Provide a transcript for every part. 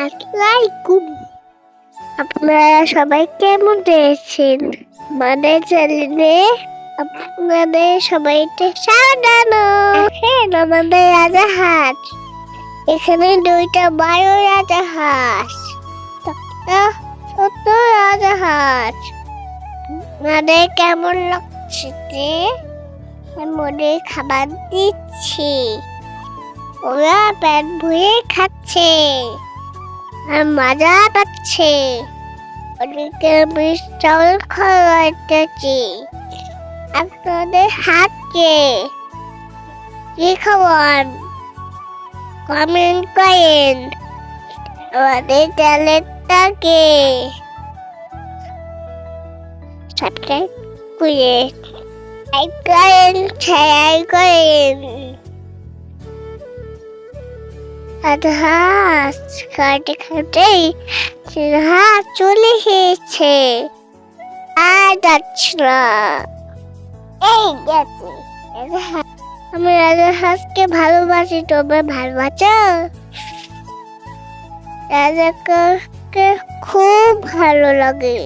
আসসালামাইকুম। আপনারা সবাই কেমন রয়েছেন? আমাদের চ্যানেলে আপনাদের সবাইকে স্বাগত। দেখেন আমাদের রাজাহাঁস, এখানে 2টা বড় রাজাহাঁস, একটা ছোট রাজাহাঁস। আমাদের কেমন লাগছে? ওদের খাবার দিচ্ছি, ওরা পেট ভরে খাচ্ছে আর মজা পাচ্ছে। ওদেরকে বিষ চাউল খাওয়াতেছি। আপনাদের হাতকে কি খাওয়ান? কমেন্ট করেন। আমাদের চ্যানেলটাকে সাবস্ক্রাইব করে লাইক করেন, শেয়ার করেন। রাজাহাঁস খাটে খাটেই রাজাহাঁস চলে এসেছে, আর যাচ্ছে না। এই গেছে রাজাহাঁস। আমি রাজাহাঁসকে ভালোবাসি, তোমরা ভালোবাসো? রাজাকে খুব ভালো লাগে,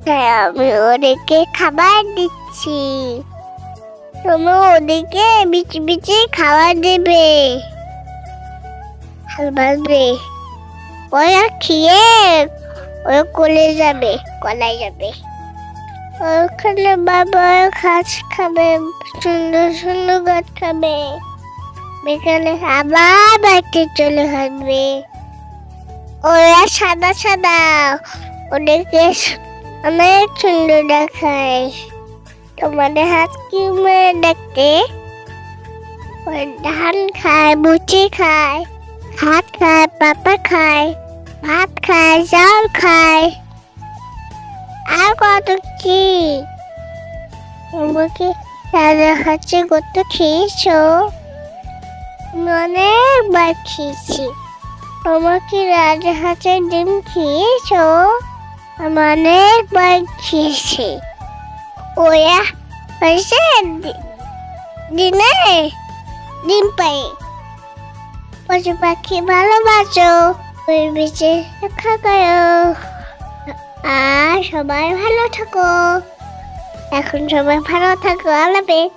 তাই আমি ওদেরকে খাবার দিচ্ছি। তোমরা ওদেরকে বিচি বিচি খাবার দেবে, ভালোবাসবে। ওরা খেয়ে ওরা কলায় যাবে। ওখানে বাবা ঘাস খাবে, সুন্দর সুন্দর গাছ খাবে। বিকালে আবার বাড়িতে চলে আসবে। ওরা সাদা সাদা, ওদেরকে অনেক সুন্দর দেখায়। তোমাদের হাত কি মেয়ে দেখতে? ধান খায়, মুচি খায়, ভাত খায়, পাপা খায়, ভাত খায়, চাল খায়, আর কত কি। তোমাকে রাজাহাঁসে কত খেয়েছো? অনেকবার খেয়েছি। তোমাকে রাজাহাঁসের ডিম খেয়েছো? আমি অনেকবার খেয়েছি। ওরা হয়েছে দিনে ডিম পাই। পশু পাখি ভালোবাসো, ওই বেঁচে রক্ষা করো, আর সবাই ভালো থাকো। এখন সবাই ভালো থাকো। আল্লাহ হাফেজ।